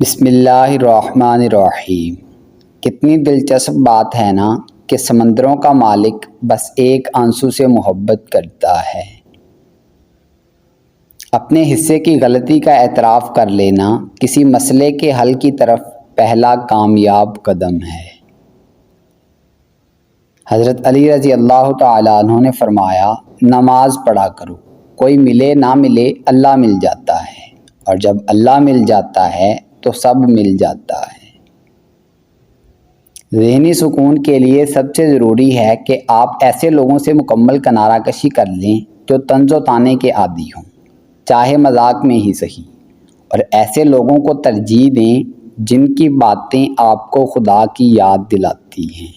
بسم اللہ الرحمن الرحیم۔ کتنی دلچسپ بات ہے نا کہ سمندروں کا مالک بس ایک آنسو سے محبت کرتا ہے۔ اپنے حصے کی غلطی کا اعتراف کر لینا کسی مسئلے کے حل کی طرف پہلا کامیاب قدم ہے۔ حضرت علی رضی اللہ تعالیٰ عنہ نے فرمایا، نماز پڑھا کرو، کوئی ملے نہ ملے اللہ مل جاتا ہے، اور جب اللہ مل جاتا ہے تو سب مل جاتا ہے۔ ذہنی سکون کے لیے سب سے ضروری ہے کہ آپ ایسے لوگوں سے مکمل کنارہ کشی کر لیں جو طنز و طانے کے عادی ہوں، چاہے مذاق میں ہی صحیح، اور ایسے لوگوں کو ترجیح دیں جن کی باتیں آپ کو خدا کی یاد دلاتی ہیں۔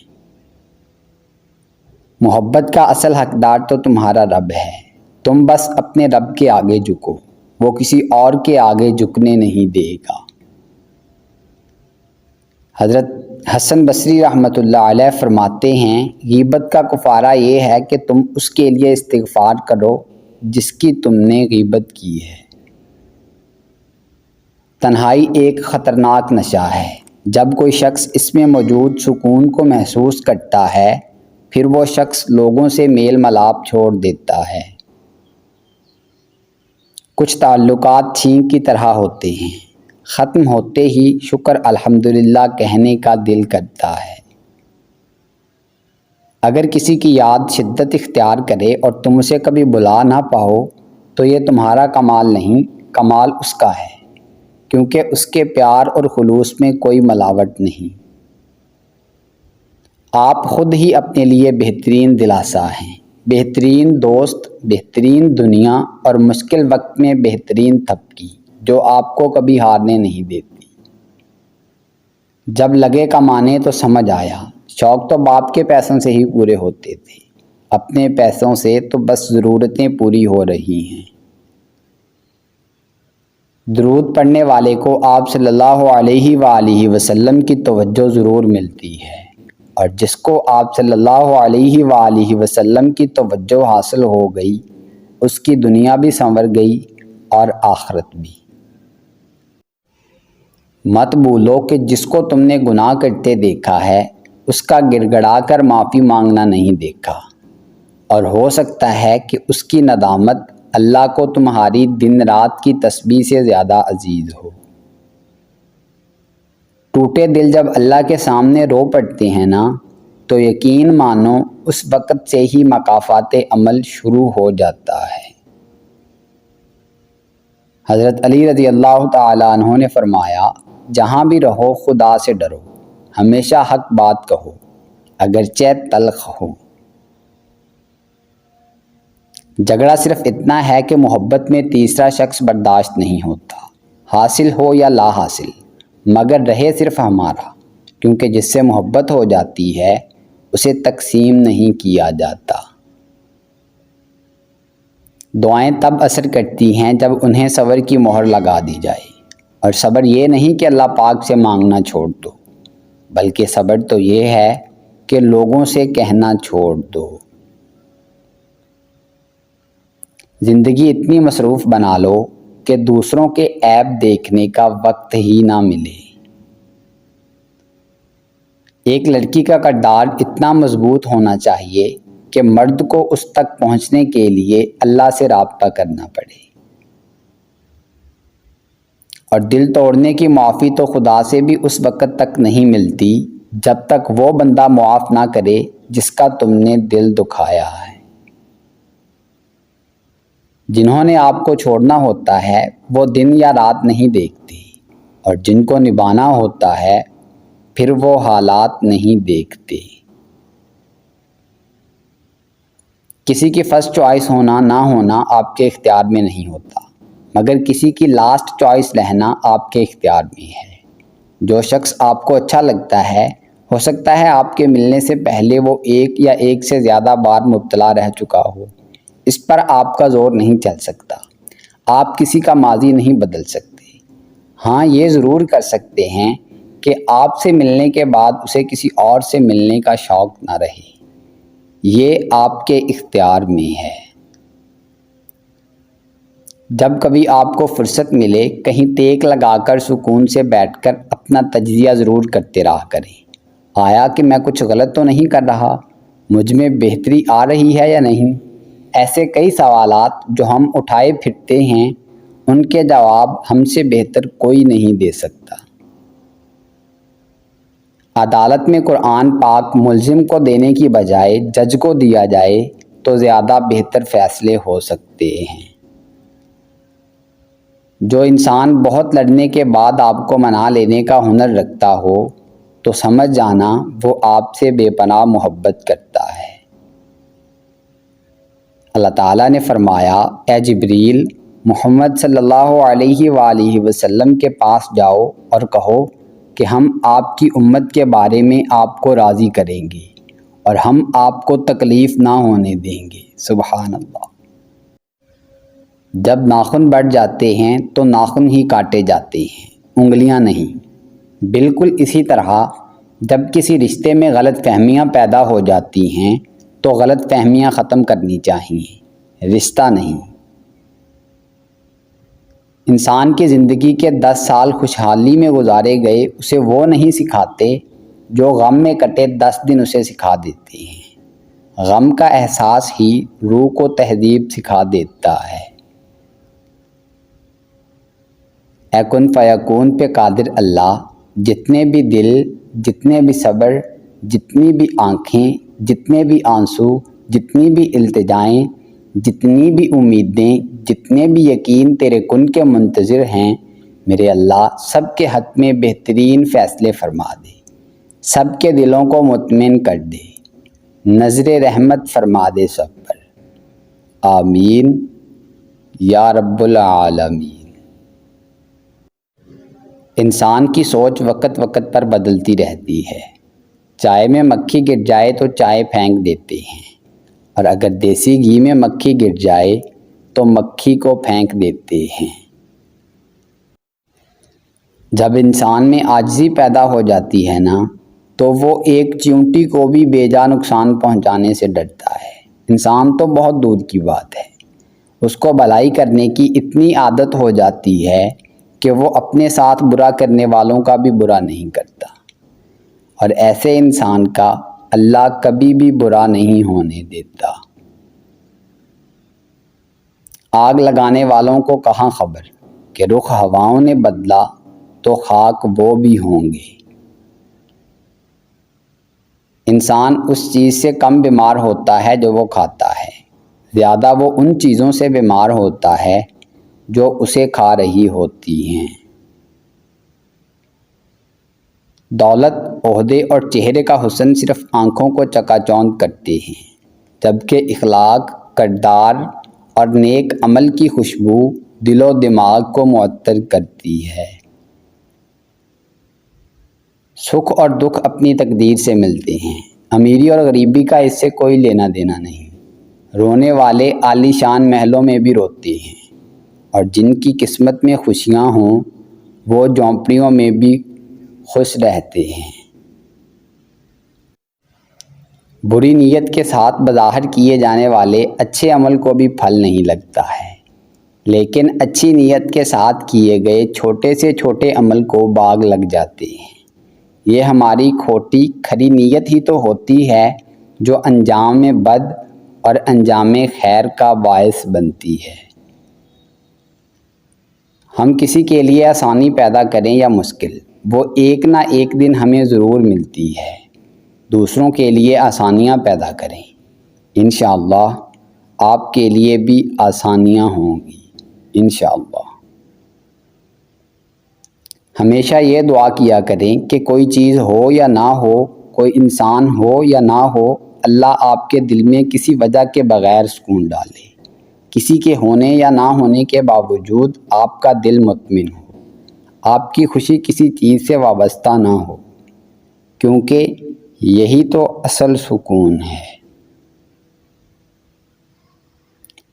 محبت کا اصل حقدار تو تمہارا رب ہے، تم بس اپنے رب کے آگے جھکو، وہ کسی اور کے آگے جھکنے نہیں دے گا۔ حضرت حسن بصری رحمۃ اللہ علیہ فرماتے ہیں، غیبت کا کفارہ یہ ہے کہ تم اس کے لیے استغفار کرو جس کی تم نے غیبت کی ہے۔ تنہائی ایک خطرناک نشہ ہے۔ جب کوئی شخص اس میں موجود سکون کو محسوس کرتا ہے، پھر وہ شخص لوگوں سے میل ملاپ چھوڑ دیتا ہے۔ کچھ تعلقات چھینک کی طرح ہوتے ہیں، ختم ہوتے ہی شکر الحمدللہ کہنے کا دل کرتا ہے۔ اگر کسی کی یاد شدت اختیار کرے اور تم اسے کبھی بلا نہ پاؤ تو یہ تمہارا کمال نہیں، کمال اس کا ہے، کیونکہ اس کے پیار اور خلوص میں کوئی ملاوٹ نہیں۔ آپ خود ہی اپنے لیے بہترین دلاسا ہیں، بہترین دوست، بہترین دنیا، اور مشکل وقت میں بہترین تھپکی جو آپ کو کبھی ہارنے نہیں دیتی۔ جب لگے کمانے تو سمجھ آیا، شوق تو باپ کے پیسوں سے ہی پورے ہوتے تھے، اپنے پیسوں سے تو بس ضرورتیں پوری ہو رہی ہیں۔ درود پڑھنے والے کو آپ صلی اللہ علیہ وآلہ وسلم کی توجہ ضرور ملتی ہے، اور جس کو آپ صلی اللہ علیہ وآلہ وسلم کی توجہ حاصل ہو گئی، اس کی دنیا بھی سنور گئی اور آخرت بھی۔ مت بھولو کہ جس کو تم نے گناہ کرتے دیکھا ہے، اس کا گڑ گڑا کر معافی مانگنا نہیں دیکھا، اور ہو سکتا ہے کہ اس کی ندامت اللہ کو تمہاری دن رات کی تسبیح سے زیادہ عزیز ہو۔ ٹوٹے دل جب اللہ کے سامنے رو پڑتے ہیں نا، تو یقین مانو اس وقت سے ہی مکافات عمل شروع ہو جاتا ہے۔ حضرت علی رضی اللہ تعالیٰ عنہ نے فرمایا، جہاں بھی رہو خدا سے ڈرو، ہمیشہ حق بات کہو اگرچہ تلخ ہو۔ جھگڑا صرف اتنا ہے کہ محبت میں تیسرا شخص برداشت نہیں ہوتا، حاصل ہو یا لا حاصل، مگر رہے صرف ہمارا، کیونکہ جس سے محبت ہو جاتی ہے اسے تقسیم نہیں کیا جاتا۔ دعائیں تب اثر کرتی ہیں جب انہیں صبر کی مہر لگا دی جائے، اور صبر یہ نہیں کہ اللہ پاک سے مانگنا چھوڑ دو، بلکہ صبر تو یہ ہے کہ لوگوں سے کہنا چھوڑ دو۔ زندگی اتنی مصروف بنا لو کہ دوسروں کے عیب دیکھنے کا وقت ہی نہ ملے۔ ایک لڑکی کا کردار اتنا مضبوط ہونا چاہیے کہ مرد کو اس تک پہنچنے کے لیے اللہ سے رابطہ کرنا پڑے، اور دل توڑنے کی معافی تو خدا سے بھی اس وقت تک نہیں ملتی جب تک وہ بندہ معاف نہ کرے جس کا تم نے دل دکھایا ہے۔ جنہوں نے آپ کو چھوڑنا ہوتا ہے وہ دن یا رات نہیں دیکھتے، اور جن کو نبھانا ہوتا ہے پھر وہ حالات نہیں دیکھتے۔ کسی کی فرسٹ چوائس ہونا نہ ہونا آپ کے اختیار میں نہیں ہوتا، مگر کسی کی لاسٹ چوائس رہنا آپ کے اختیار میں ہے۔ جو شخص آپ کو اچھا لگتا ہے، ہو سکتا ہے آپ کے ملنے سے پہلے وہ ایک یا ایک سے زیادہ بار مبتلا رہ چکا ہو، اس پر آپ کا زور نہیں چل سکتا۔ آپ کسی کا ماضی نہیں بدل سکتے، ہاں یہ ضرور کر سکتے ہیں کہ آپ سے ملنے کے بعد اسے کسی اور سے ملنے کا شوق نہ رہے، یہ آپ کے اختیار میں ہے۔ جب کبھی آپ کو فرصت ملے کہیں ٹیک لگا کر سکون سے بیٹھ کر اپنا تجزیہ ضرور کرتے رہا کریں۔ آیا کہ میں کچھ غلط تو نہیں کر رہا؟ مجھ میں بہتری آ رہی ہے یا نہیں؟ ایسے کئی سوالات جو ہم اٹھائے پھرتے ہیں، ان کے جواب ہم سے بہتر کوئی نہیں دے سکتا۔ عدالت میں قرآن پاک ملزم کو دینے کی بجائے جج کو دیا جائے تو زیادہ بہتر فیصلے ہو سکتے ہیں۔ جو انسان بہت لڑنے کے بعد آپ کو منا لینے کا ہنر رکھتا ہو تو سمجھ جانا وہ آپ سے بے پناہ محبت کرتا ہے۔ اللہ تعالیٰ نے فرمایا، اے جبریل، محمد صلی اللہ علیہ وآلہ وسلم کے پاس جاؤ اور کہو کہ ہم آپ کی امت کے بارے میں آپ کو راضی کریں گے اور ہم آپ کو تکلیف نہ ہونے دیں گے۔ سبحان اللہ۔ جب ناخن بڑھ جاتے ہیں تو ناخن ہی کاٹے جاتے ہیں، انگلیاں نہیں۔ بالکل اسی طرح جب کسی رشتے میں غلط فہمیاں پیدا ہو جاتی ہیں تو غلط فہمیاں ختم کرنی چاہیے، رشتہ نہیں۔ انسان کی زندگی کے 10 سال خوشحالی میں گزارے گئے اسے وہ نہیں سکھاتے جو غم میں کٹے 10 دن اسے سکھا دیتے ہیں۔ غم کا احساس ہی روح کو تہذیب سکھا دیتا ہے۔ اے کن فیکون پہ قادر اللہ، جتنے بھی دل، جتنے بھی صبر، جتنی بھی آنکھیں، جتنے بھی آنسو، جتنی بھی التجائیں، جتنی بھی امیدیں، جتنے بھی یقین تیرے کن کے منتظر ہیں، میرے اللہ سب کے حق میں بہترین فیصلے فرما دے، سب کے دلوں کو مطمئن کر دے، نظر رحمت فرما دے سب پر، آمین یا رب العالمین۔ انسان کی سوچ وقت وقت پر بدلتی رہتی ہے۔ چائے میں مکھی گر جائے تو چائے پھینک دیتے ہیں، اور اگر دیسی گھی میں مکھی گر جائے تو مکھی کو پھینک دیتے ہیں۔ جب انسان میں عاجزی پیدا ہو جاتی ہے نا تو وہ ایک چیونٹی کو بھی بے جا نقصان پہنچانے سے ڈرتا ہے۔ انسان تو بہت دور کی بات ہے، اس کو بھلائی کرنے کی اتنی عادت ہو جاتی ہے کہ وہ اپنے ساتھ برا کرنے والوں کا بھی برا نہیں کرتا، اور ایسے انسان کا اللہ کبھی بھی برا نہیں ہونے دیتا۔ آگ لگانے والوں کو کہاں خبر کہ رخ ہواؤں نے بدلا تو خاک وہ بھی ہوں گے۔ انسان اس چیز سے کم بیمار ہوتا ہے جو وہ کھاتا ہے، زیادہ وہ ان چیزوں سے بیمار ہوتا ہے جو اسے کھا رہی ہوتی ہیں۔ دولت، عہدے اور چہرے کا حسن صرف آنکھوں کو چکا چوندھ کرتے ہیں، جبکہ اخلاق، کردار اور نیک عمل کی خوشبو دل و دماغ کو معطر کرتی ہے۔ سکھ اور دکھ اپنی تقدیر سے ملتے ہیں، امیری اور غریبی کا اس سے کوئی لینا دینا نہیں۔ رونے والے عالی شان محلوں میں بھی روتے ہیں، اور جن کی قسمت میں خوشیاں ہوں وہ جھونپڑیوں میں بھی خوش رہتے ہیں۔ بری نیت کے ساتھ بظاہر کیے جانے والے اچھے عمل کو بھی پھل نہیں لگتا ہے، لیکن اچھی نیت کے ساتھ کیے گئے چھوٹے سے چھوٹے عمل کو باغ لگ جاتے ہیں۔ یہ ہماری کھوٹی کھری نیت ہی تو ہوتی ہے جو انجام بد اور انجام خیر کا باعث بنتی ہے۔ ہم کسی کے لیے آسانی پیدا کریں یا مشکل، وہ ایک نہ ایک دن ہمیں ضرور ملتی ہے۔ دوسروں کے لیے آسانیاں پیدا کریں، انشاءاللہ آپ کے لیے بھی آسانیاں ہوں گی، انشاءاللہ۔ ہمیشہ یہ دعا کیا کریں کہ کوئی چیز ہو یا نہ ہو، کوئی انسان ہو یا نہ ہو، اللہ آپ کے دل میں کسی وجہ کے بغیر سکون ڈالے، کسی کے ہونے یا نہ ہونے کے باوجود آپ کا دل مطمئن ہو، آپ کی خوشی کسی چیز سے وابستہ نہ ہو، کیونکہ یہی تو اصل سکون ہے۔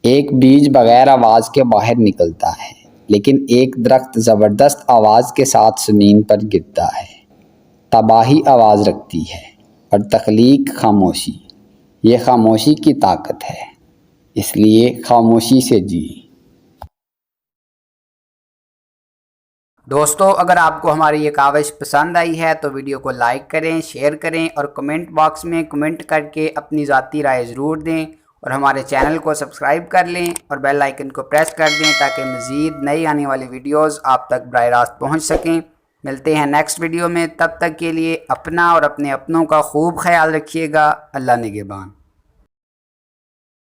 ایک بیج بغیر آواز کے باہر نکلتا ہے، لیکن ایک درخت زبردست آواز کے ساتھ زمین پر گرتا ہے۔ تباہی آواز رکھتی ہے اور تخلیق خاموشی، یہ خاموشی کی طاقت ہے، اس لیے خاموشی سے جی۔ دوستو اگر آپ کو ہماری یہ کاوش پسند آئی ہے تو ویڈیو کو لائک کریں، شیئر کریں اور کمنٹ باکس میں کمنٹ کر کے اپنی ذاتی رائے ضرور دیں، اور ہمارے چینل کو سبسکرائب کر لیں اور بیل آئیکن کو پریس کر دیں تاکہ مزید نئی آنے والی ویڈیوز آپ تک براہ راست پہنچ سکیں۔ ملتے ہیں نیکسٹ ویڈیو میں، تب تک کے لیے اپنا اور اپنے اپنوں کا خوب خیال رکھیے گا۔ اللہ نگہبان۔